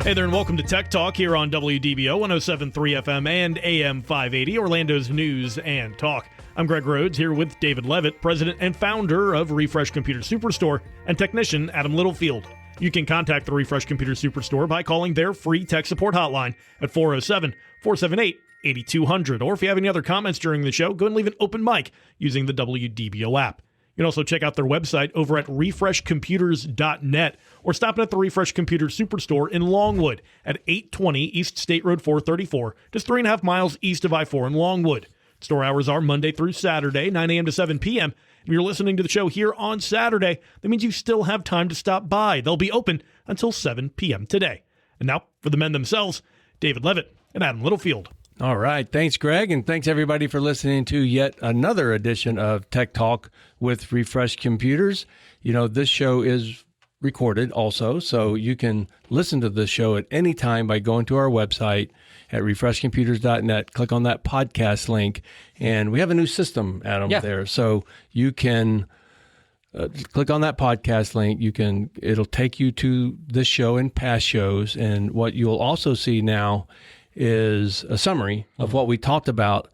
Hey there, and welcome to Tech Talk here on WDBO 107.3 FM and AM 580, Orlando's news and talk. I'm Greg Rhodes here with David Levitt, president and founder of Refresh Computer Superstore, and technician Adam Littlefield. You can contact the Refresh Computer Superstore by calling their free tech support hotline at 407-478-8200. Or if you have any other comments during the show, go and leave an open mic using the WDBO app. You can also check out their website over at refreshcomputers.net or stop in at the Refresh Computer Superstore in Longwood at 820 East State Road 434, just 3.5 miles east of I-4 in Longwood. Store hours are Monday through Saturday, 9 a.m. to 7 p.m. If you're listening to the show here on Saturday, that means you still have time to stop by. They'll be open until 7 p.m. today. And now, for the men themselves, David Levitt and Adam Littlefield. All right. Thanks, Greg, and thanks, everybody, for listening to yet another edition of Tech Talk with Refresh Computers. You know, this show is recorded also, so you can listen to this show at any time by going to our website at refreshcomputers.net. Click on that podcast link, and we have a new system, Adam, there. So you can click on that podcast link. It'll take you to this show and past shows, and what you'll also see now is a summary of what we talked about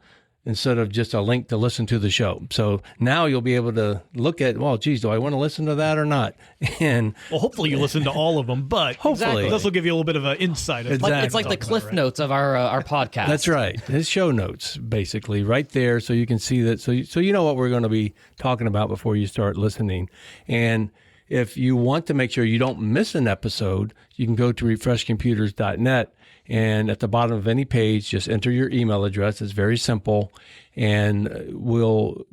instead of just a link to listen to the show. So now you'll be able to look at, well, geez, do I want to listen to that or not? And well, hopefully you listen to all of them, but hopefully this will give you a little bit of an insight. It's like the cliff notes of our podcast. That's right. It's show notes, basically, right there, so you can see that. So you know what we're going to be talking about before you start listening. And if you want to make sure you don't miss an episode, you can go to refreshcomputers.net. And at the bottom of any page, just enter your email address. It's very simple, and we'll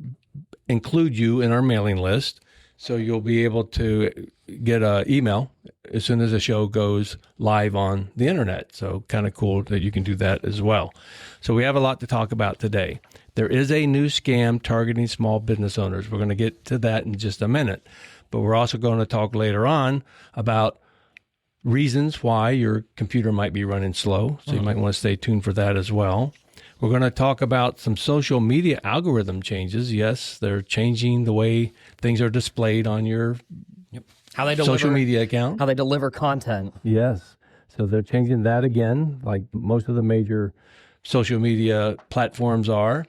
include you in our mailing list. So you'll be able to get an email as soon as the show goes live on the internet. So kind of cool that you can do that as well. So we have a lot to talk about today. There is a new scam targeting small business owners. We're going to get to that in just a minute. But we're also going to talk later on about reasons why your computer might be running slow. So you might want to stay tuned for that as well. We're going to talk about some social media algorithm changes. Yes, they're changing the way things are displayed on your social media account. How they deliver content. Yes. So they're changing that again, like most of the major social media platforms are.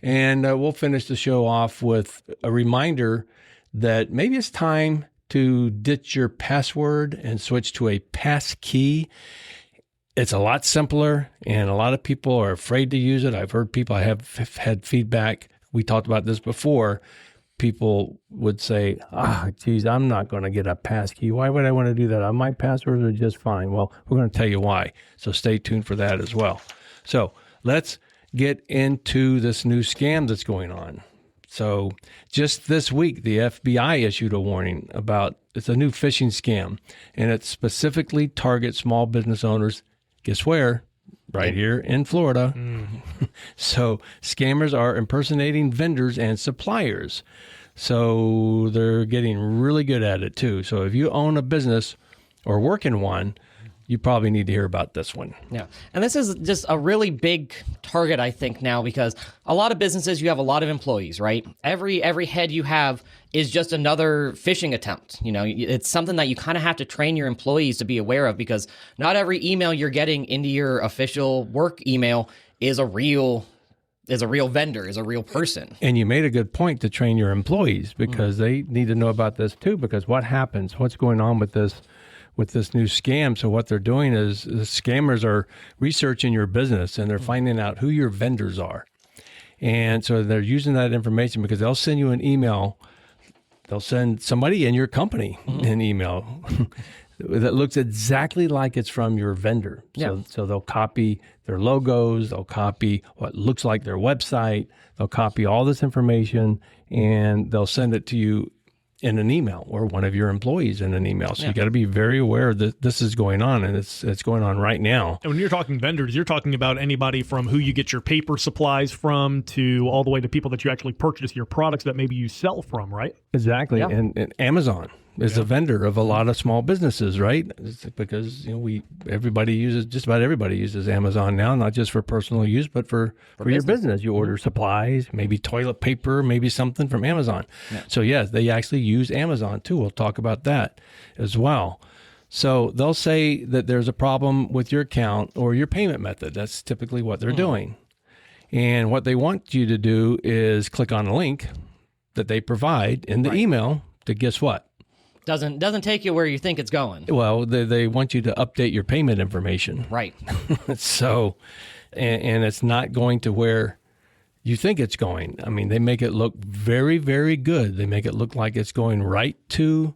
And we'll finish the show off with a reminder that maybe it's time to ditch your password and switch to a pass key. It's a lot simpler, and a lot of people are afraid to use it. I've heard people, I have had feedback. We talked about this before. People would say, geez, I'm not going to get a pass key. Why would I want to do that? My passwords are just fine. Well, we're going to tell you why. So stay tuned for that as well. So let's get into this new scam that's going on. So just this week, the FBI issued a warning about it's a new phishing scam, and it specifically targets small business owners. Guess where? Right here in Florida. So scammers are impersonating vendors and suppliers. So they're getting really good at it too. So if you own a business or work in one, you probably need to hear about this one. Yeah. And this is just a really big target, I think, now, because a lot of businesses, you have a lot of employees, right? Every head you have is just another phishing attempt. You know, it's something that you kind of have to train your employees to be aware of, because not every email you're getting into your official work email is a real vendor, is a real person. And you made a good point to train your employees, because they need to know about this too, because what happens, what's going on with this new scam. So what they're doing is the scammers are researching your business, and they're finding out who your vendors are. And so they're using that information, because they'll send you an email. They'll send somebody in your company an email that looks exactly like it's from your vendor. So they'll copy their logos. They'll copy what looks like their website. They'll copy all this information, and they'll send it to you in an email, or one of your employees in an email. So you got to be very aware that this is going on, and it's going on right now. And when you're talking vendors, you're talking about anybody from who you get your paper supplies from to all the way to people that you actually purchase your products that maybe you sell from, right? Exactly. Yeah. And Amazon is a vendor of a lot of small businesses, right? It's because just about everybody uses Amazon now, not just for personal use, but for your business. You order supplies, maybe toilet paper, maybe something from Amazon. Yeah. So yes, they actually use Amazon too. We'll talk about that as well. So they'll say that there's a problem with your account or your payment method. That's typically what they're doing. And what they want you to do is click on a link that they provide in the email to guess what? Doesn't take you where you think it's going. Well, they want you to update your payment information. Right. So, and it's not going to where you think it's going. I mean, they make it look very, very good. They make it look like it's going right to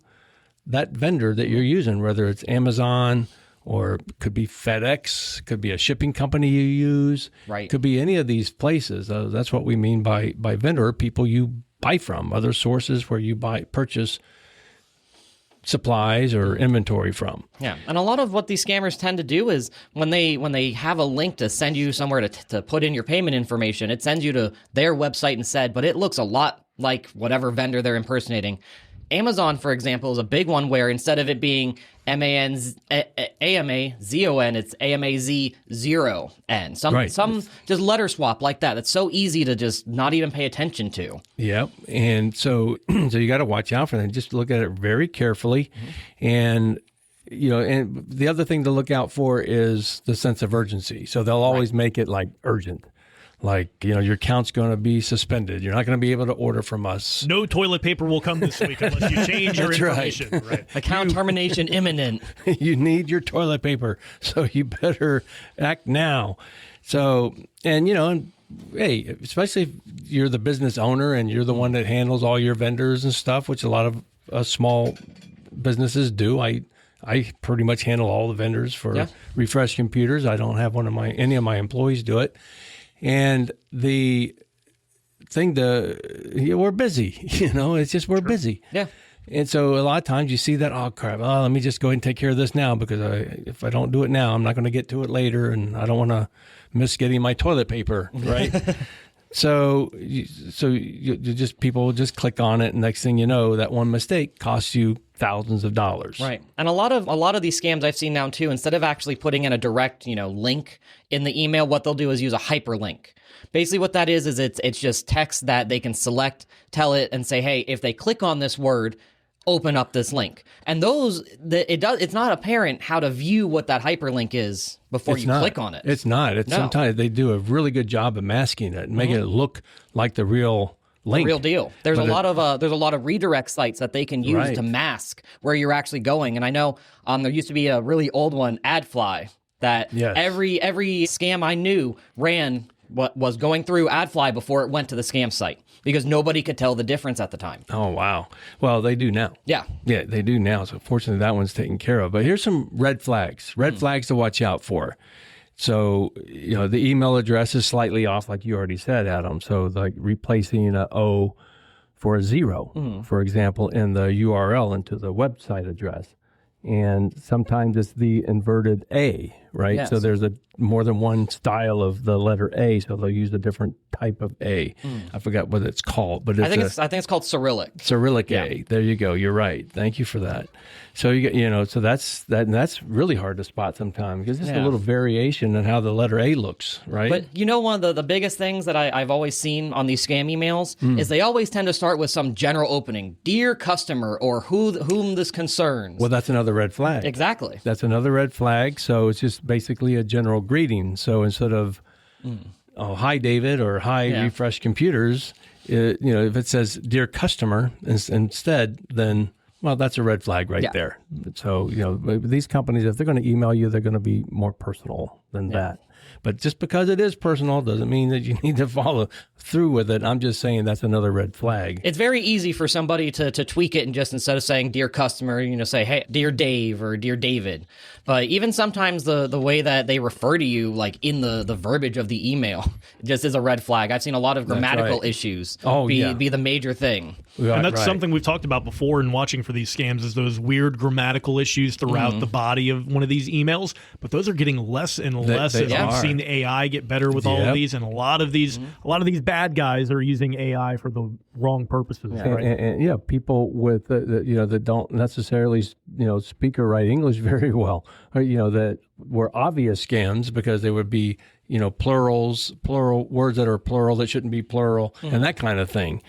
that vendor that you're using, whether it's Amazon or could be FedEx, could be a shipping company you use, right? Could be any of these places. That's what we mean by vendor, people you buy from, other sources where you purchase supplies or inventory from. Yeah, and a lot of what these scammers tend to do is when they have a link to send you somewhere to put in your payment information, it sends you to their website instead, but it looks a lot like whatever vendor they're impersonating. Amazon, for example, is a big one where instead of it being AMAZON, it's AMAZ0N. Some just letter swap like that. It's so easy to just not even pay attention to. Yep. And so you got to watch out for that. Just look at it very carefully. And, and the other thing to look out for is the sense of urgency. So they'll always make it like urgent. Like, your account's going to be suspended. You're not going to be able to order from us. No toilet paper will come this week unless you change your information. Right. Account termination imminent. You need your toilet paper, so you better act now. So, and hey, especially if you're the business owner and you're the one that handles all your vendors and stuff, which a lot of small businesses do. I pretty much handle all the vendors for Refresh Computers. I don't have any of my employees do it. And the thing we're busy, it's just we're busy. Yeah. And so a lot of times you see that, oh, crap, let me just go ahead and take care of this now because if I don't do it now, I'm not going to get to it later and I don't want to miss getting my toilet paper, right? So people just click on it and next thing you know, that one mistake costs you thousands of dollars. Right. And a lot of these scams I've seen now too, instead of actually putting in a direct, link in the email, what they'll do is use a hyperlink. Basically what that is it's just text that they can select, tell it and say, hey, if they click on this word, open up this link. And it's not apparent how to view what that hyperlink is before you click on it. It's not. Sometimes they do a really good job of masking it and making it look like the real link. The real deal. There's a lot of redirect sites that they can use to mask where you're actually going. And I know there used to be a really old one, AdFly, that every scam I knew ran what was going through AdFly before it went to the scam site because nobody could tell the difference at the time. Oh, wow. Well, they do now. Yeah. Yeah, they do now. So fortunately, that one's taken care of. But here's some red flags. Red flags to watch out for. So, the email address is slightly off, like you already said, Adam. So, like replacing an O for a 0, for example, in the URL into the website address. And sometimes it's the inverted A, right? Yes. So there's more than one style of the letter A, so they'll use a different type of A. I forgot what it's called, but I think it's called Cyrillic. Cyrillic A. There you go. You're right. Thank you for that. So so that's that, and that's really hard to spot sometimes because it's a little variation in how the letter A looks, right? But one of the biggest things that I've always seen on these scam emails is they always tend to start with some general opening, "Dear customer," or "whom this concerns." Well, that's another red flag. Exactly. That's another red flag. So it's just basically a general greeting. So instead of hi David or hi Refresh Computers, if it says "Dear customer" instead, then well, that's a red flag right there. So, these companies, if they're going to email you, they're going to be more personal than that. But just because it is personal doesn't mean that you need to follow through with it. I'm just saying that's another red flag. It's very easy for somebody to tweak it and just instead of saying "dear customer," say, "Hey, dear Dave" or "dear David." But even sometimes the way that they refer to you, like in the verbiage of the email, just is a red flag. I've seen a lot of grammatical issues be the major thing. And that's something we've talked about before in watching for these scams is those weird grammatical issues throughout the body of one of these emails. But those are getting less and less as we've seen the AI get better with all of these. And a lot of these bad guys are using AI for the wrong purposes. Yeah. Right? And people with that don't necessarily speak or write English very well, or that were obvious scams because they would be plural words that are plural that shouldn't be plural, and that kind of thing.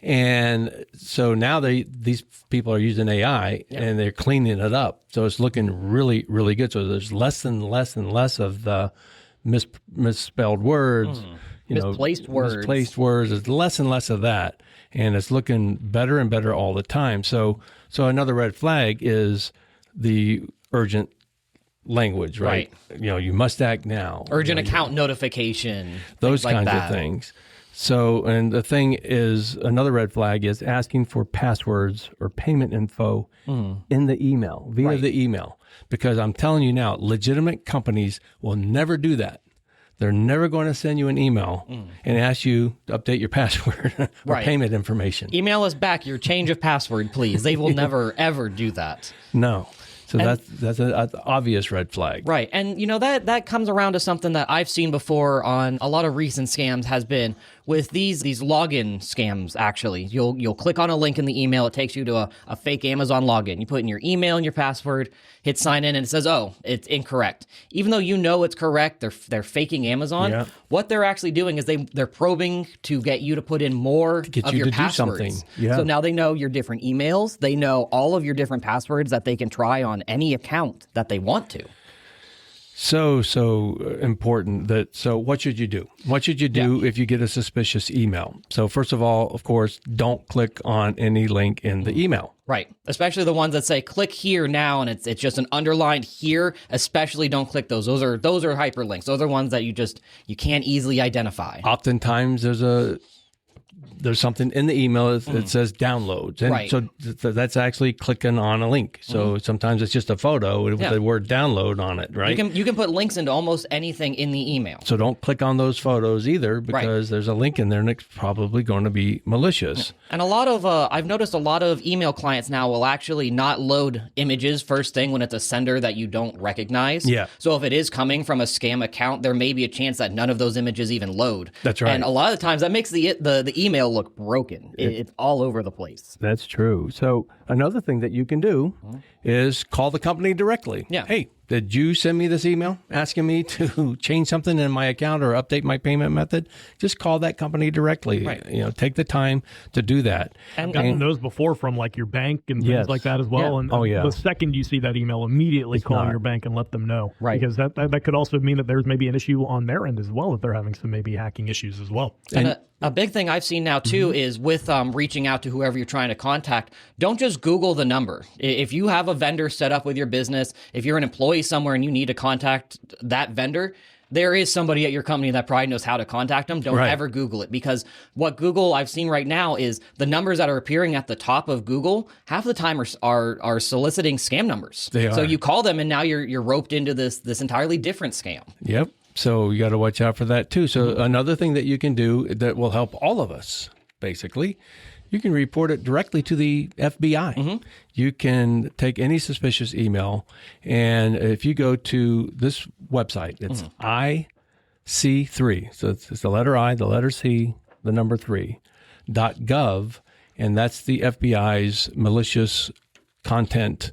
And so now these people are using AI and they're cleaning it up. So it's looking really, really good. So there's less and less of the misspelled words, misplaced words. There's less and less of that. And it's looking better and better all the time. So another red flag is the urgent language, right? You must act now. Urgent account notification. Those like kinds that. of things. So, and the thing is, another red flag is asking for passwords or payment info in the email, via the email. Because I'm telling you now, legitimate companies will never do that. They're never going to send you an email and ask you to update your password or payment information. Email us back your change of password, please. They will never, ever do that. No. So that's an obvious red flag. Right. And, that comes around to something that I've seen before on a lot of recent scams has been with these login scams, actually. You'll click on a link in the email. It takes you to a fake Amazon login. You put in your email and your password, hit sign in, and it says, oh, it's incorrect. Even though it's correct, they're faking Amazon. Yeah. What they're actually doing is they're probing to get you to put in more of your passwords. Do something. Yeah. So now they know your different emails. They know all of your different passwords that they can try on any account that they want to. So important so what should you do? What should you do if you get a suspicious email? So first of all, of course, don't click on any link in the email. Right. Especially the ones that say click here now and it's just an underlined here. Especially don't click those. Those are hyperlinks. Those are ones that you can't easily identify. Oftentimes there's something in the email that says downloads. And so that's actually clicking on a link. So sometimes it's just a photo with the word download on it, right? You can put links into almost anything in the email. So don't click on those photos either because there's a link in there and it's probably going to be malicious. And a lot of, I've noticed a lot of email clients now will actually not load images first thing when it's a sender that you don't recognize. Yeah. So if it is coming from a scam account, there may be a chance that none of those images even load. That's right. And a lot of the times that makes the email look broken. It's all over the place. That's true. So another thing that you can do is call the company directly. Yeah. Hey, did you send me this email asking me to change something in my account or update my payment method? Just call that company directly. Right. Take the time to do that. I've gotten those before from like your bank and things like that as well. Yeah. And the second you see that email, immediately call your bank and let them know. Right. Because that could also mean that there's maybe an issue on their end as well, if they're having some maybe hacking issues as well. And a big thing I've seen now, too, is with reaching out to whoever you're trying to contact, don't just Google the number. If you have a vendor set up with your business, if you're an employee somewhere and you need to contact that vendor, there is somebody at your company that probably knows how to contact them. Don't ever Google it, because what Google I've seen right now is the numbers that are appearing at the top of Google half the time are soliciting scam numbers. They are. So you call them and now you're roped into this entirely different scam. Yep. So you got to watch out for that too. So another thing that you can do that will help all of us, basically, you can report it directly to the FBI. You can take any suspicious email, and if you go to this website, it's IC3. So it's the letter I, the letter C, the number 3.gov, and that's the FBI's malicious content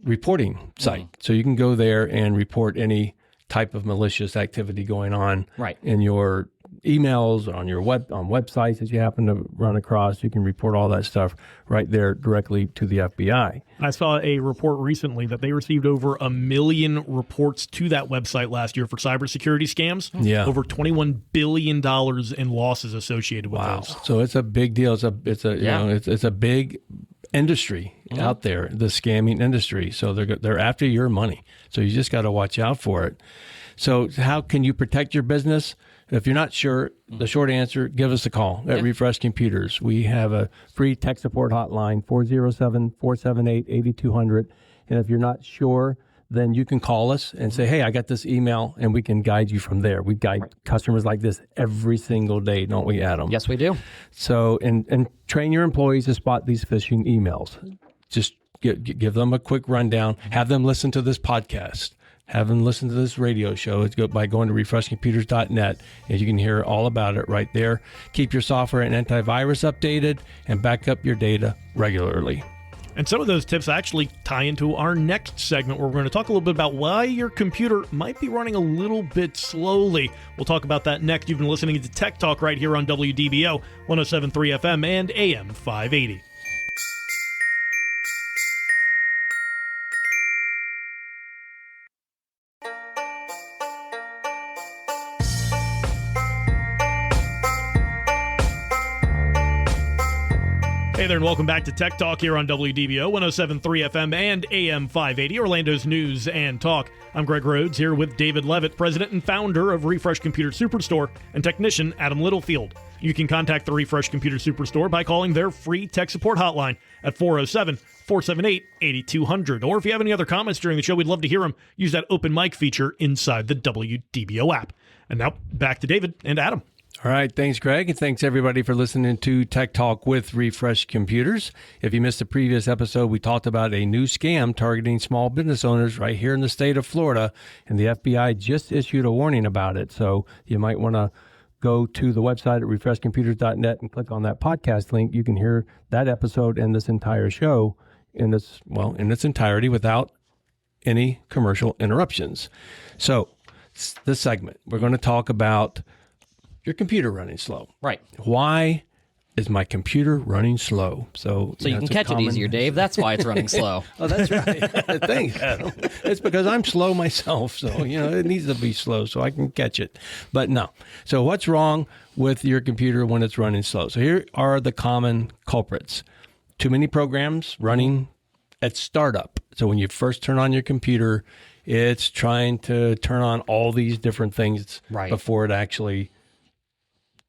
reporting site. So you can go there and report any type of malicious activity going on in your emails, on your websites that you happen to run across. You can report all that stuff right there directly to the FBI. I saw a report recently that they received over 1 million reports to that website last year for cybersecurity scams. Yeah. Over $21 billion in losses associated with those. So it's a big deal. It's a big industry out there, the scamming industry. So they're after your money. So you just got to watch out for it. So how can you protect your business? If you're not sure, the short answer, give us a call at Refresh Computers. We have a free tech support hotline, 407-478-8200. And if you're not sure, then you can call us and say, hey, I got this email, and we can guide you from there. We guide customers like this every single day, don't we, Adam? Yes, we do. So, and train your employees to spot these phishing emails. Just give them a quick rundown. Have them listen to this podcast. Have them listen to this radio show. It's by going to refreshcomputers.net, and you can hear all about it right there. Keep your software and antivirus updated, and back up your data regularly. And some of those tips actually tie into our next segment, where we're going to talk a little bit about why your computer might be running a little bit slowly. We'll talk about that next. You've been listening to Tech Talk right here on WDBO 107.3 FM and AM 580. Hey there, and welcome back to Tech Talk here on WDBO 107.3 FM and AM 580, Orlando's news and talk. I'm Greg Rhodes here with David Levitt, president and founder of Refresh Computer Superstore, and technician Adam Littlefield. You can contact the Refresh Computer Superstore by calling their free tech support hotline at 407-478-8200. Or if you have any other comments during the show, we'd love to hear them. Use that open mic feature inside the WDBO app. And now back to David and Adam. All right. Thanks, Greg. And thanks, everybody, for listening to Tech Talk with Refresh Computers. If you missed the previous episode, we talked about a new scam targeting small business owners right here in the state of Florida, and the FBI just issued a warning about it. So you might want to go to the website at refreshcomputers.net and click on that podcast link. You can hear that episode and this entire show in its entirety without any commercial interruptions. So this segment, we're going to talk about your computer running slow. Right. Why is my computer running slow? So you can catch it easier, Dave. That's why it's running slow. Oh, that's right. Thanks, Adam. It's because I'm slow myself. So, it needs to be slow so I can catch it. But no. So what's wrong with your computer when it's running slow? So here are the common culprits. Too many programs running at startup. So when you first turn on your computer, it's trying to turn on all these different things before it actually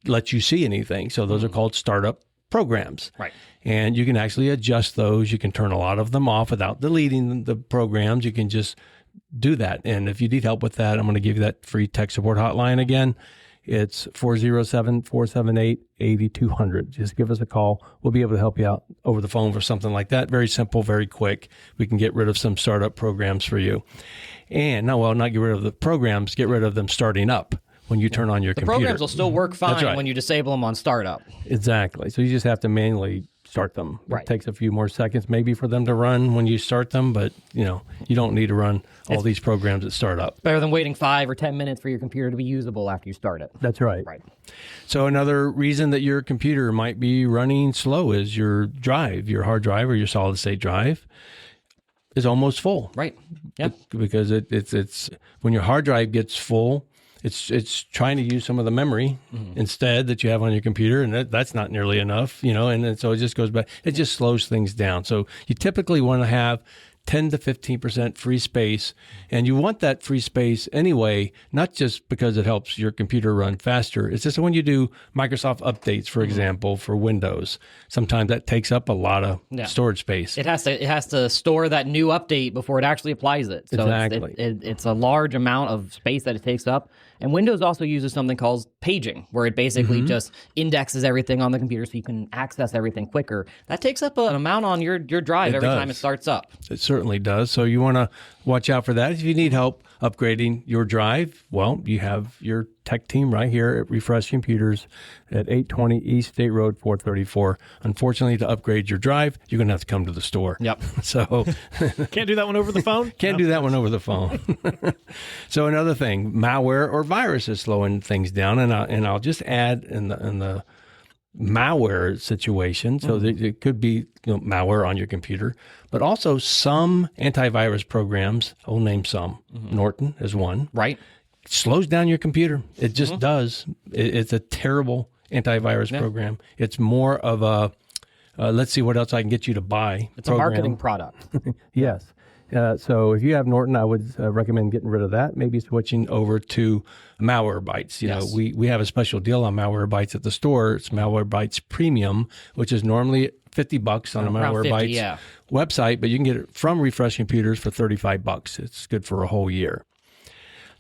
lets you see anything. So those are called startup programs. Right. And you can actually adjust those. You can turn a lot of them off without deleting the programs. You can just do that. And if you need help with that, I'm going to give you that free tech support hotline again. It's 407-478-8200. Just give us a call. We'll be able to help you out over the phone for something like that. Very simple, very quick. We can get rid of some startup programs for you. And not get rid of the programs, get rid of them starting up. When you turn on your computer. The programs will still work fine when you disable them on startup. Exactly. So you just have to manually start them. Right. It takes a few more seconds maybe for them to run when you start them, but you don't need to run all these programs at startup. Better than waiting 5 or 10 minutes for your computer to be usable after you start it. That's right. Right. So another reason that your computer might be running slow is your drive, your hard drive or your solid state drive is almost full. Right. Yep. Because it's when your hard drive gets full, it's trying to use some of the memory instead that you have on your computer, and that's not nearly enough, and so it just goes back. It just slows things down. So you typically want to have 10 to 15% free space, and you want that free space anyway, not just because it helps your computer run faster. It's just when you do Microsoft updates, for example, for Windows, sometimes that takes up a lot of storage space. It has to store that new update before it actually applies it. So exactly. It's a large amount of space that it takes up. And Windows also uses something called paging, where it basically just indexes everything on the computer so you can access everything quicker. That takes up an amount on your drive every time it starts up. It certainly does. So you want to watch out for that. If you need help upgrading your drive, well, you have your tech team right here at Refresh Computers at 820 East State Road 434. Unfortunately, to upgrade your drive, you're going to have to come to the store. Yep. So can't do that one over the phone? Can't do that one over the phone. So another thing, malware or virus is slowing things down. And I'll just add in the malware situation. So it could be malware on your computer, but also some antivirus programs. I'll name some. Norton is one. Right. Slows down your computer. It just does. It's a terrible antivirus program. It's more of a let's see what else I can get you to buy. It's a marketing product. Yes. So if you have Norton, I would recommend getting rid of that. Maybe switching over to Malwarebytes. You know, we have a special deal on Malwarebytes at the store. It's Malwarebytes Premium, which is normally $50 on a Malwarebytes website, but you can get it from Refresh Computers for $35. It's good for a whole year.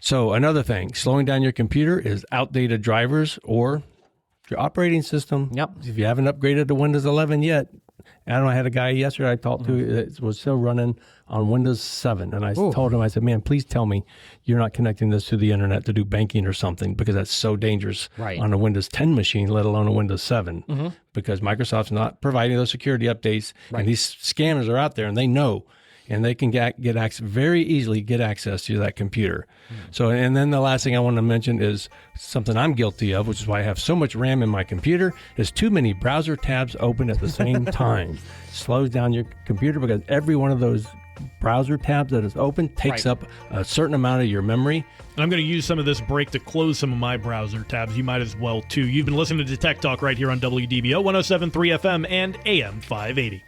So another thing, slowing down your computer is outdated drivers or your operating system. Yep. If you haven't upgraded to Windows 11 yet, Adam, I had a guy yesterday I talked to that was still running on Windows 7. And I told him, I said, man, please tell me you're not connecting this to the internet to do banking or something, because that's so dangerous on a Windows 10 machine, let alone a Windows 7, because Microsoft's not providing those security updates. And these scammers are out there and they know. And they can get access, very easily get access to that computer. So, and then the last thing I want to mention is something I'm guilty of, which is why I have so much RAM in my computer, is too many browser tabs open at the same time. Slows down your computer, because every one of those browser tabs that is open takes up a certain amount of your memory. I'm going to use some of this break to close some of my browser tabs. You might as well, too. You've been listening to Tech Talk right here on WDBO 107.3 FM and AM 580.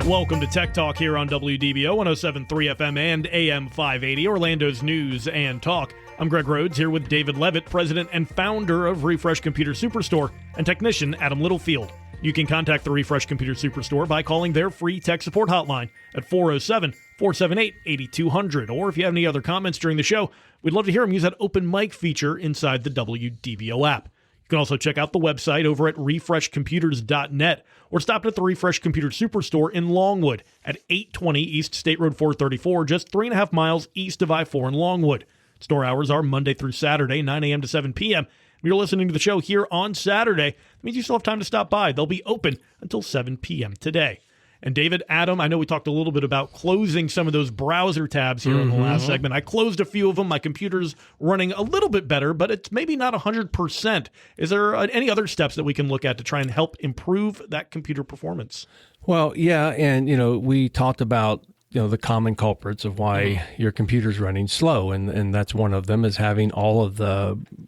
Welcome to Tech Talk here on WDBO 107.3 FM and AM 580, Orlando's news and talk. I'm Greg Rhodes here with David Levitt, president and founder of Refresh Computer Superstore, and technician Adam Littlefield. You can contact the Refresh Computer Superstore by calling their free tech support hotline at 407-478-8200. Or if you have any other comments during the show, we'd love to hear them. Use that open mic feature inside the WDBO app. You can also check out the website over at refreshcomputers.net or stop at the Refresh Computer Superstore in Longwood at 820 East State Road 434, just 3.5 miles east of I-4 in Longwood. Store hours are Monday through Saturday, 9 a.m. to 7 p.m. If you're listening to the show here on Saturday, that means you still have time to stop by. They'll be open until 7 p.m. today. And David, Adam, I know we talked a little bit about closing some of those browser tabs here in the last segment. I closed a few of them. My computer's running a little bit better, but it's maybe not 100%. Is there any other steps that we can look at to try and help improve that computer performance? Well, yeah, and we talked about the common culprits of why your computer's running slow, and that's one of them, is having all of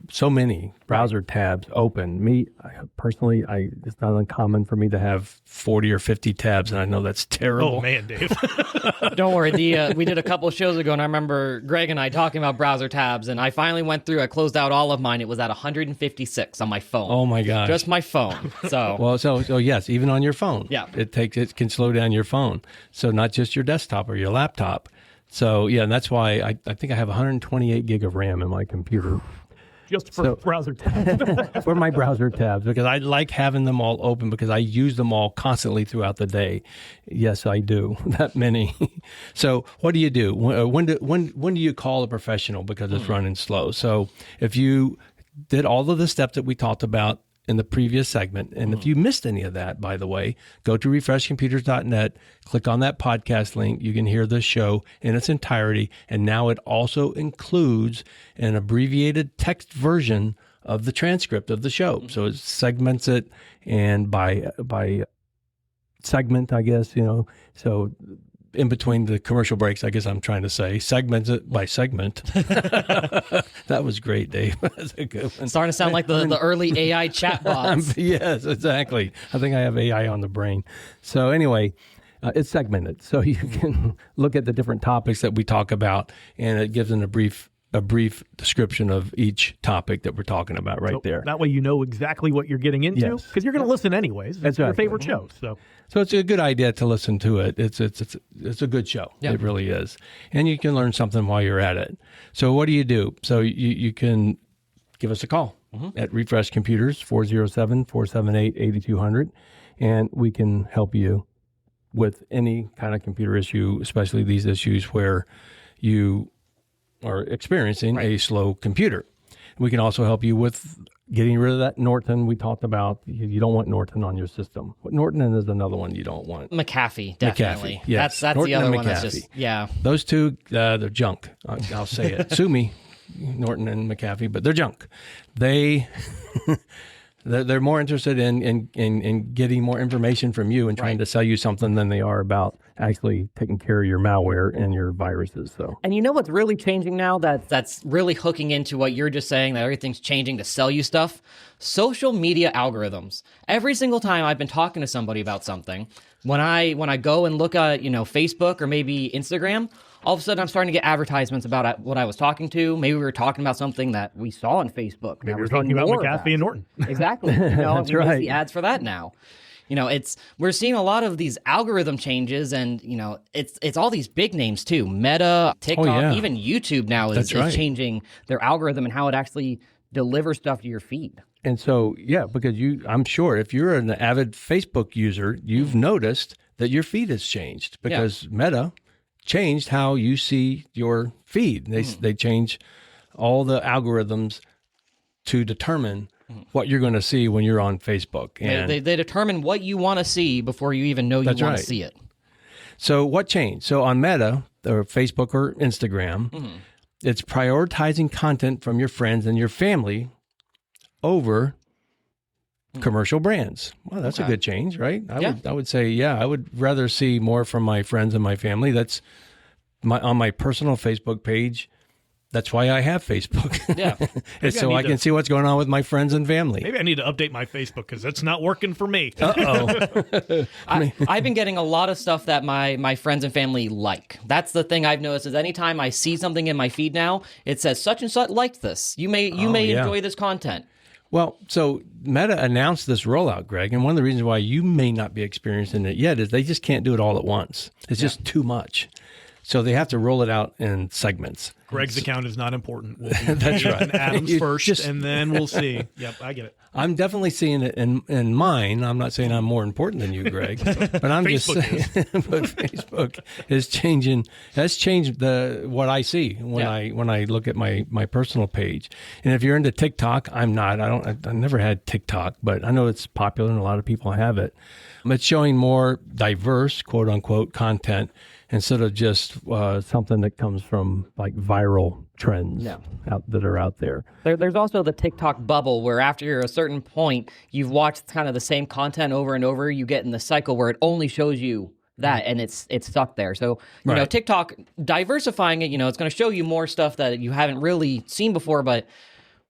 so many browser tabs open. Personally, it's not uncommon for me to have 40 or 50 tabs, and I know that's terrible. Oh man, Dave. Don't worry. We did a couple of shows ago, and I remember Greg and I talking about browser tabs, and I finally went through. I closed out all of mine. It was at 156 on my phone. Oh my gosh, just my phone. So well, so yes, even on your phone. Yeah, it can slow down your phone. So not just your desktop or your laptop. So yeah, and that's why I think I have 128 gig of RAM in my computer. Just for browser tabs. For my browser tabs, because I like having them all open, because I use them all constantly throughout the day. Yes, I do. That many. So what do you do? When do you call a professional because it's running slow? So if you did all of the steps that we talked about in the previous segment, and if you missed any of that, by the way, go to refreshcomputers.net, click on that podcast link. You can hear the show in its entirety, and now it also includes an abbreviated text version of the transcript of the show. So it segments it, and by segment, I guess, so in between the commercial breaks, I guess I'm trying to say, segments it by segment. That was great, Dave. That's a good one. Starting to sound like the early AI chatbots. Yes, exactly. I think I have AI on the brain. So anyway, it's segmented. So you can look at the different topics that we talk about, and it gives them a brief description of each topic that we're talking about there. That way you know exactly what you're getting into, because you're going to listen anyways. It's your favorite show. So it's a good idea to listen to it. It's a good show. Yeah. It really is. And you can learn something while you're at it. So what do you do? So you can give us a call at Refresh Computers, 407-478-8200, and we can help you with any kind of computer issue, especially these issues where you are experiencing a slow computer. We can also help you with getting rid of that Norton we talked about. You don't want Norton on your system. Norton is another one you don't want. McAfee, definitely. McAfee, yes. That's Norton the other and one McAfee. that's just, yeah. Those two, they're junk. I'll say it. Sue me, Norton and McAfee, but they're junk. They're more interested in getting more information from you and trying to sell you something than they are about actually taking care of your malware and your viruses. So, and you know what's really changing now that's really hooking into what you're just saying, that everything's changing to sell you stuff? Social media algorithms. Every single time I've been talking to somebody about something, when I go and look at Facebook or maybe Instagram, all of a sudden I'm starting to get advertisements about what I was talking to. Maybe we were talking about something that we saw on Facebook. Maybe we're talking about McAfee and Norton. Exactly. That's right. See ads for that now. we're seeing a lot of these algorithm changes, and it's all these big names too. Meta, TikTok, even YouTube now is changing their algorithm and how it actually delivers stuff to your feed. And so, because I'm sure if you're an avid Facebook user, you've noticed that your feed has changed because Meta changed how you see your feed. They change all the algorithms to determine what you're going to see when you're on Facebook. And they determine what you want to see before you even know you want to see it. So what changed? So on Meta or Facebook or Instagram, it's prioritizing content from your friends and your family over commercial brands. Well, that's a good change, right? I would say, I would rather see more from my friends and my family. That's on my personal Facebook page. That's why I have Facebook. Yeah. It's so I can see what's going on with my friends and family. Maybe I need to update my Facebook because it's not working for me. I've been getting a lot of stuff that my friends and family like. That's the thing I've noticed is anytime I see something in my feed now, it says such and such liked this. You may enjoy this content. Well, so Meta announced this rollout, Greg, and one of the reasons why you may not be experiencing it yet is they just can't do it all at once. It's just too much. So they have to roll it out in segments. Greg's account is not important. We'll That's right. Adam's first, and then we'll see. Yep, I get it. I'm definitely seeing it in mine. I'm not saying I'm more important than you, Greg, but I'm just saying. But Facebook is changing. Has changed what I see when I look at my personal page. And if you're into TikTok, I'm not. I never had TikTok, but I know it's popular and a lot of people have it. It's showing more diverse, quote unquote, content instead of just something that comes from like viral trends that are out there. There's also the TikTok bubble where after a certain point, you've watched kind of the same content over and over, you get in the cycle where it only shows you that and it's stuck there. So, you know, TikTok diversifying it, it's going to show you more stuff that you haven't really seen before, but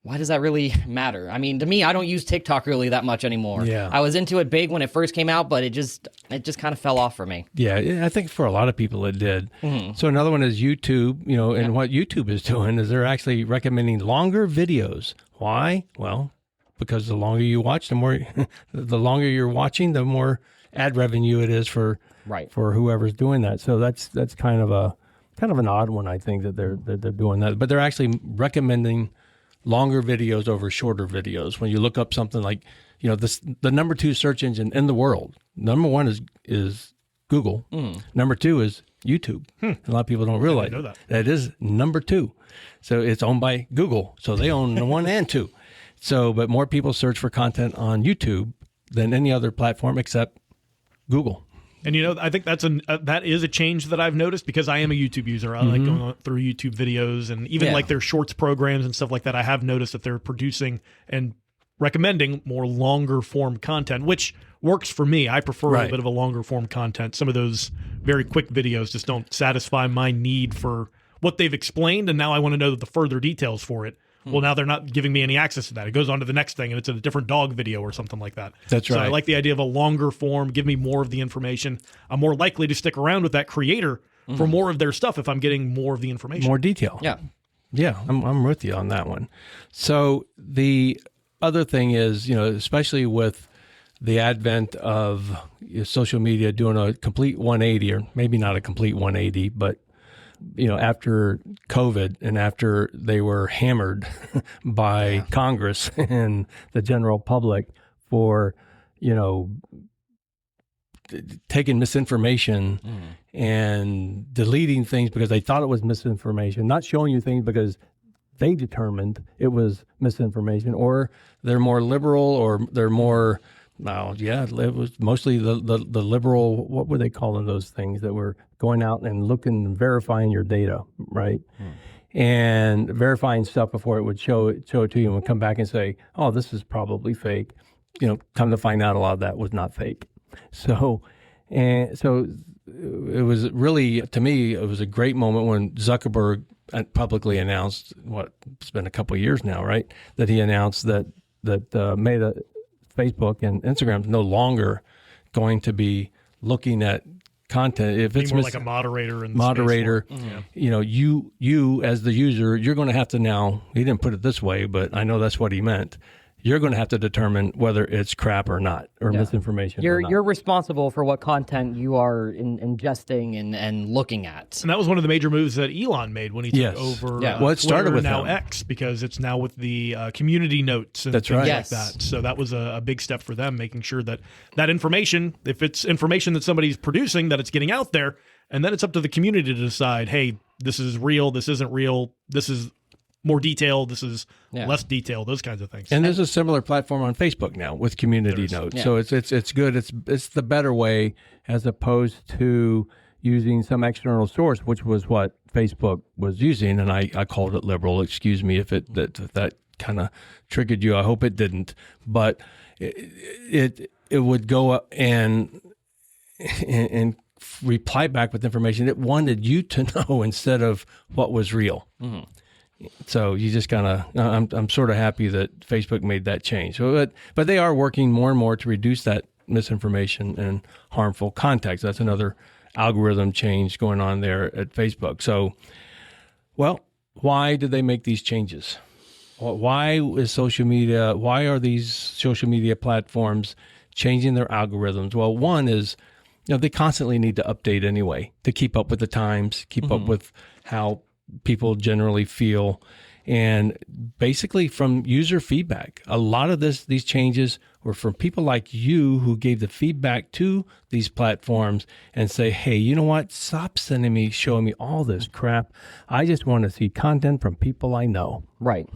why does that really matter? I mean, to me, I don't use TikTok really that much anymore. Yeah. I was into it big when it first came out, but it just kind of fell off for me. Yeah, I think for a lot of people it did. So another one is YouTube, and what YouTube is doing is they're actually recommending longer videos. Why? Well, because the longer you watch, the longer you're watching, the more ad revenue it is for whoever's doing that. So that's kind of an odd one, I think, that they're doing that. But they're actually recommending longer videos over shorter videos. When you look up something like, the number 2 search engine in the world, number 1 is Google. Number 2 is YouTube. A lot of people don't realize that is number 2. So it's owned by Google. So they own the 1 and 2. So, but more people search for content on YouTube than any other platform except Google. And I think that is a change that I've noticed because I am a YouTube user. I like going through YouTube videos and even like their shorts programs and stuff like that. I have noticed that they're producing and recommending more longer form content, which works for me. I prefer a bit of a longer form content. Some of those very quick videos just don't satisfy my need for what they've explained, and now I want to know the further details for it. Well, now they're not giving me any access to that. It goes on to the next thing, and it's a different dog video or something like that. That's right. So I like the idea of a longer form, give me more of the information. I'm more likely to stick around with that creator for more of their stuff if I'm getting more of the information. More detail. Yeah, I'm with you on that one. So the other thing is, especially with the advent of social media doing a complete 180, or maybe not a complete 180, but after COVID and after they were hammered by Congress and the general public for, taking misinformation and deleting things because they thought it was misinformation, not showing you things because they determined it was misinformation, or they're more liberal, or they're more... it was mostly the liberal, what were they calling those things that were going out and looking and verifying your data, right? And verifying stuff before it would show it to you and would come back and say, oh, this is probably fake. Come to find out a lot of that was not fake. So it was really, to me, it was a great moment when Zuckerberg publicly announced, it's been a couple of years now, right? That he announced that Meta, Facebook and Instagram is no longer going to be looking at content. If it's more like a moderator in the you as the user, you're going to have to now, he didn't put it this way, but I know that's what he meant. you're going to have to determine whether it's crap or not, or misinformation. or not. You're responsible for what content you are ingesting and looking at. And that was one of the major moves that Elon made when he took over Well, it started Twitter, with now him. X, because it's now with the community notes and That's things right. like that. So that was a big step for them, making sure that that information, if it's information that somebody's producing, that it's getting out there. And then it's up to the community to decide, hey, this is real, this isn't real, this is more detail, this is less detail, those kinds of things. And there's a similar platform on Facebook now with community notes. So it's good. It's the better way, as opposed to using some external source, which was what Facebook was using. And I called it liberal. Excuse me if that kind of triggered you. I hope it didn't. But it would go up and reply back with information it wanted you to know instead of what was real. Mm-hmm. So you just kind of, I'm sort of happy that Facebook made that change. So, but they are working more and more to reduce that misinformation and harmful context. That's another algorithm change going on there at Facebook. So, well, why did they make these changes? Why is social media? Why are these social media platforms changing their algorithms? Well, one is, they constantly need to update anyway to keep up with the times, keep up with how people generally feel, and basically from user feedback. A lot of these changes were from people like you who gave the feedback to these platforms and say, hey, you know what? Stop showing me all this crap. I just want to see content from people I know. Right.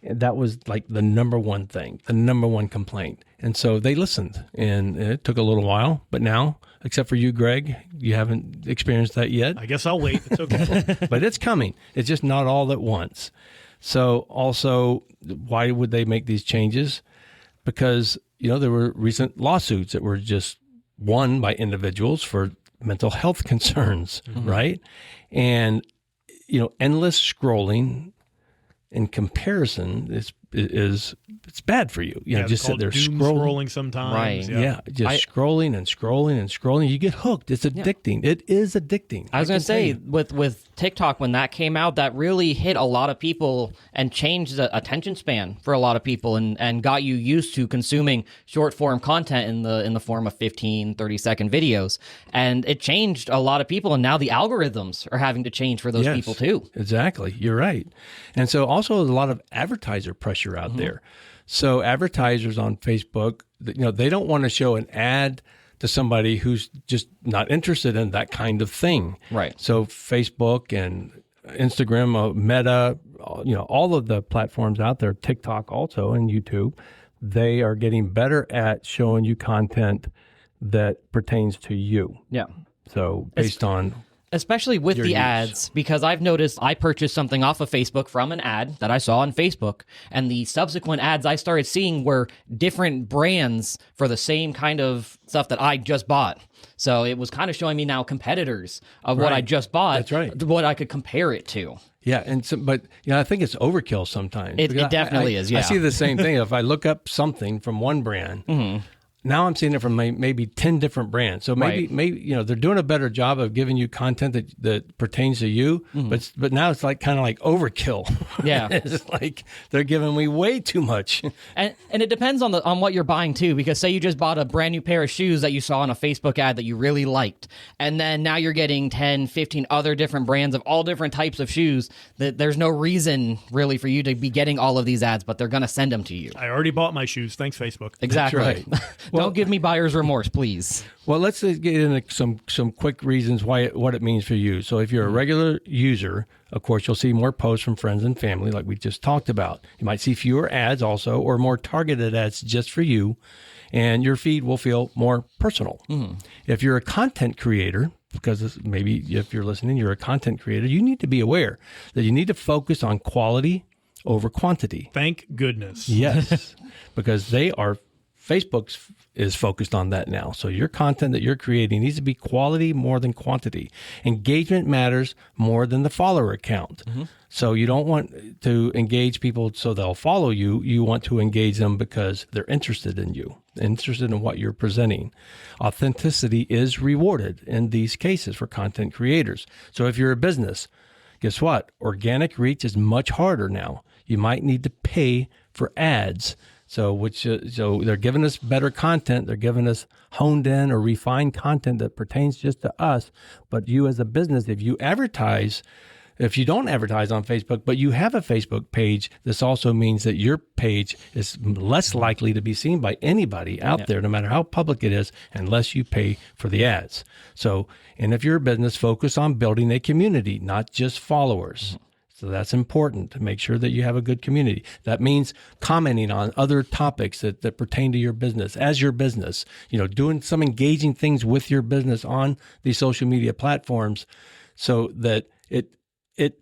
And that was like the number one thing, the number one complaint. And so they listened, and it took a little while, but now, except for you, Greg, you haven't experienced that yet. I guess I'll wait. It's okay. But it's coming. It's just not all at once. So also, why would they make these changes? Because, there were recent lawsuits that were just won by individuals for mental health concerns, right? And, endless scrolling in comparison it's bad for you. Just sit there scrolling sometimes. Right. Yeah. Scrolling and scrolling and scrolling. You get hooked. It's addicting. It is addicting. I was going to say, with TikTok, when that came out, that really hit a lot of people and changed the attention span for a lot of people and got you used to consuming short form content in the form of 15, 30-second videos. And it changed a lot of people. And now the algorithms are having to change for those people too. Exactly. You're right. And so also there's a lot of advertiser pressure out there. So advertisers on Facebook, they don't want to show an ad to somebody who's just not interested in that kind of thing. Right. So Facebook and Instagram, Meta, all of the platforms out there, TikTok also, and YouTube, they are getting better at showing you content that pertains to you. Yeah. So based on... Especially with the ads, because I've noticed I purchased something off of Facebook from an ad that I saw on Facebook, and the subsequent ads I started seeing were different brands for the same kind of stuff that I just bought. So it was kind of showing me now competitors of what I just bought, That's right. what I could compare it to. Yeah, but I think it's overkill sometimes. It definitely is, yeah. I see the same thing. If I look up something from one brand, now I'm seeing it from maybe 10 different brands. So maybe they're doing a better job of giving you content that pertains to you, but now it's like kind of like overkill. Yeah. It's like they're giving me way too much. And it depends on what you're buying too, because say you just bought a brand new pair of shoes that you saw on a Facebook ad that you really liked, and then now you're getting 10, 15 other different brands of all different types of shoes, that there's no reason really for you to be getting all of these ads, but they're going to send them to you. I already bought my shoes. Thanks, Facebook. Exactly. That's right. Don't give me buyer's remorse, please. Well, let's get into some quick reasons what it means for you. So if you're a regular user, of course, you'll see more posts from friends and family like we just talked about. You might see fewer ads also, or more targeted ads just for you, and your feed will feel more personal. If you're a content creator, because maybe if you're listening, you're a content creator, you need to be aware that you need to focus on quality over quantity. Thank goodness. Yes, because Facebook is focused on that now. So your content that you're creating needs to be quality more than quantity. Engagement matters more than the follower count. So you don't want to engage people so they'll follow you. You want to engage them because they're interested in you, interested in what you're presenting. Authenticity is rewarded in these cases for content creators. So if you're a business, guess what? Organic reach is much harder now. You might need to pay for ads. So they're giving us better content. They're giving us honed in or refined content that pertains just to us. But you as a business, if you don't advertise on Facebook, but you have a Facebook page, this also means that your page is less likely to be seen by anybody out there, no matter how public it is, unless you pay for the ads. So, and if you're a business, focus on building a community, not just followers. So that's important to make sure that you have a good community. That means commenting on other topics that pertain to your business as your business, doing some engaging things with your business on these social media platforms so that it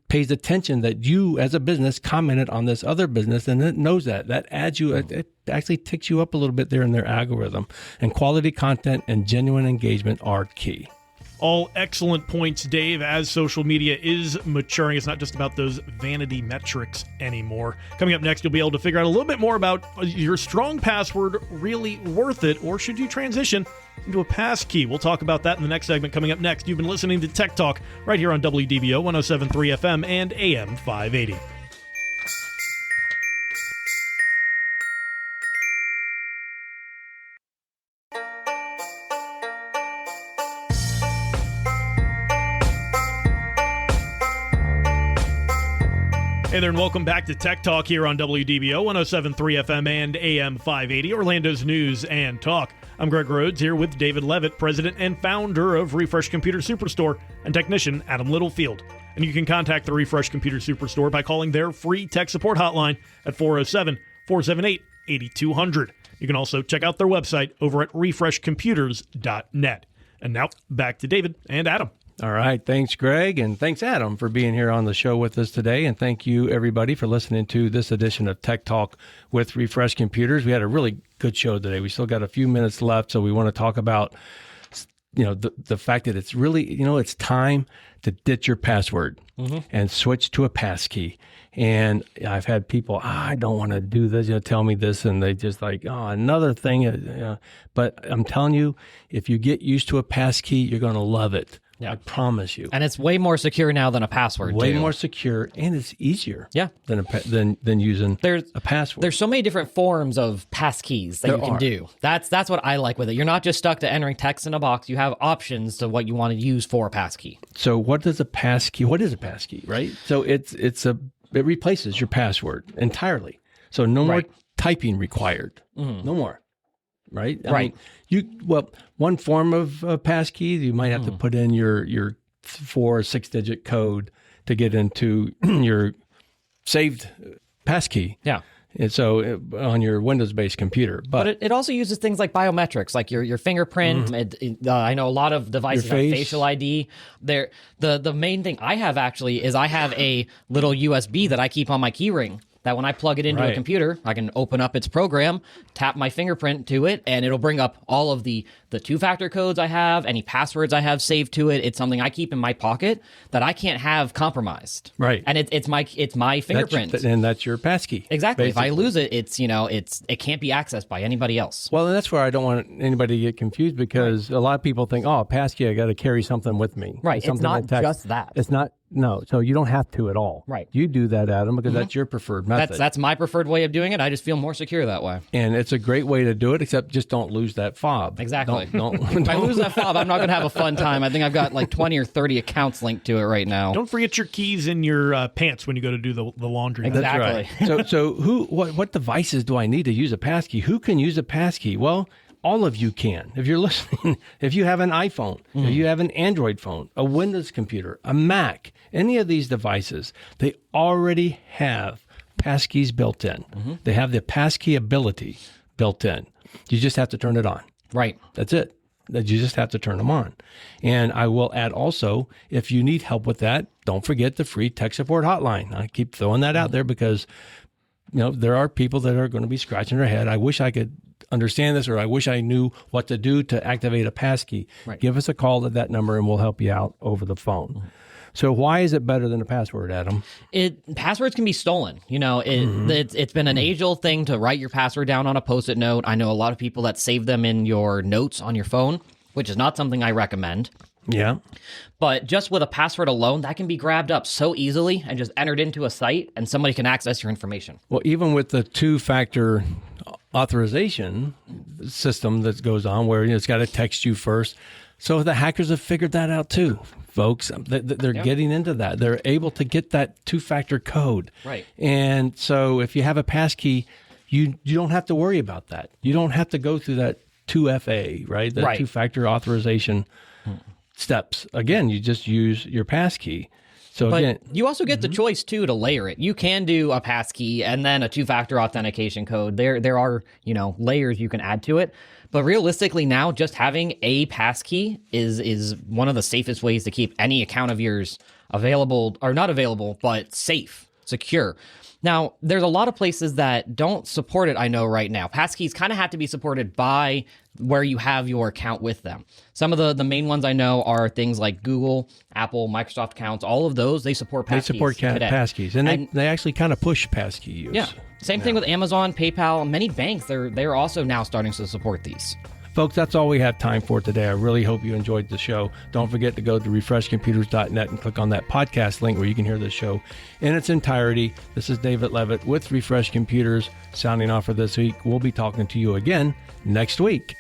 pays attention that you as a business commented on this other business and it knows that. That adds you, it actually ticks you up a little bit there in their algorithm. And quality content and genuine engagement are key. All excellent points, Dave. As social media is maturing, it's not just about those vanity metrics anymore. Coming up next, you'll be able to figure out a little bit more about your strong password really worth it, or should you transition into a pass key? We'll talk about that in the next segment coming up next. You've been listening to Tech Talk right here on WDBO 107.3 FM and AM 580. Hey there, and welcome back to Tech Talk here on WDBO 107.3 FM and AM 580, Orlando's news and talk. I'm Greg Rhodes here with David Levitt, president and founder of Refresh Computer Superstore, and technician Adam Littlefield. And you can contact the Refresh Computer Superstore by calling their free tech support hotline at 407-478-8200. You can also check out their website over at refreshcomputers.net. And now, back to David and Adam. All right. Thanks, Greg. And thanks, Adam, for being here on the show with us today. And thank you, everybody, for listening to this edition of Tech Talk with Refresh Computers. We had a really good show today. We still got a few minutes left, so we want to talk about, the fact that it's really, it's time to ditch your password and switch to a pass key. And I've had people, I don't want to do this, tell me this, and they just like, another thing. But I'm telling you, if you get used to a pass key, you're going to love it. Yeah. I promise you. And it's way more secure now than a password. Way more secure, and it's easier. Yeah. Than using a password. There's so many different forms of passkeys that you can do. That's what I like with it. You're not just stuck to entering text in a box. You have options to what you want to use for a passkey. So what is a passkey? Right? So it replaces your password entirely. So no more typing required. Mm-hmm. No more. Right? I mean, one form of passkey, you might have to put in your 4 or 6 digit code to get into your saved passkey. Yeah. And so on your Windows-based computer. But it also uses things like biometrics, like your fingerprint. I know a lot of devices have facial ID. The main thing I have actually is I have a little USB that I keep on my keyring. That when I plug it into a computer, I can open up its program, tap my fingerprint to it, and it'll bring up all of the two-factor codes I have, any passwords I have saved to it. It's something I keep in my pocket that I can't have compromised. Right. And it's my fingerprint. And that's your passkey. Exactly. Basically. If I lose it, it can't be accessed by anybody else. Well, and that's where I don't want anybody to get confused because a lot of people think, a passkey, I got to carry something with me. Right. It's not just that. It's not. No, so you don't have to at all. Right. You do that, Adam, because that's your preferred method. That's my preferred way of doing it. I just feel more secure that way. And it's a great way to do it, except just don't lose that fob. Exactly. If I lose that fob, I'm not going to have a fun time. I think I've got like 20 or 30 accounts linked to it right now. Don't forget your keys in your pants when you go to do the laundry. Exactly. That's right. So what devices do I need to use a passkey? Who can use a passkey? Well, all of you can. If you're listening, if you have an iPhone, if you have an Android phone, a Windows computer, a Mac, any of these devices, they already have passkeys built in. They have the passkey ability built in. You just have to turn it on. Right. That's it. You just have to turn them on. And I will add also, if you need help with that, don't forget the free tech support hotline. I keep throwing that out there because there are people that are going to be scratching their head. I wish I could understand this, or I wish I knew what to do to activate a passkey. Right. Give us a call at that number and we'll help you out over the phone. So why is it better than a password, Adam? Passwords can be stolen. It's been an age-old thing to write your password down on a Post-it note. I know a lot of people that save them in your notes on your phone, which is not something I recommend. Yeah. But just with a password alone, that can be grabbed up so easily and just entered into a site, and somebody can access your information. Well, even with the two-factor authorization system that goes on where it's got to text you first. So the hackers have figured that out too, folks. They're getting into that. They're able to get that two-factor code. Right. And so if you have a passkey, you don't have to worry about that. You don't have to go through that 2FA, right? That two-factor authorization steps. Again, you just use your passkey. So but again, you also get the choice too to layer it. You can do a passkey and then a two-factor authentication code. There are, layers you can add to it. But realistically now, just having a passkey is one of the safest ways to keep any account of yours available, or not available, but safe, secure. Now, there's a lot of places that don't support it, I know right now. Passkeys kind of have to be supported by where you have your account with them. Some of the main ones I know are things like Google, Apple, Microsoft accounts. All of those, they support passkeys. They support passkeys, and they actually kind of push passkey use. Yeah. Same thing with Amazon, PayPal, many banks. They're also now starting to support these. Folks, that's all we have time for today. I really hope you enjoyed the show. Don't forget to go to refreshcomputers.net and click on that podcast link where you can hear the show in its entirety. This is David Levitt with Refresh Computers signing off for this week. We'll be talking to you again next week.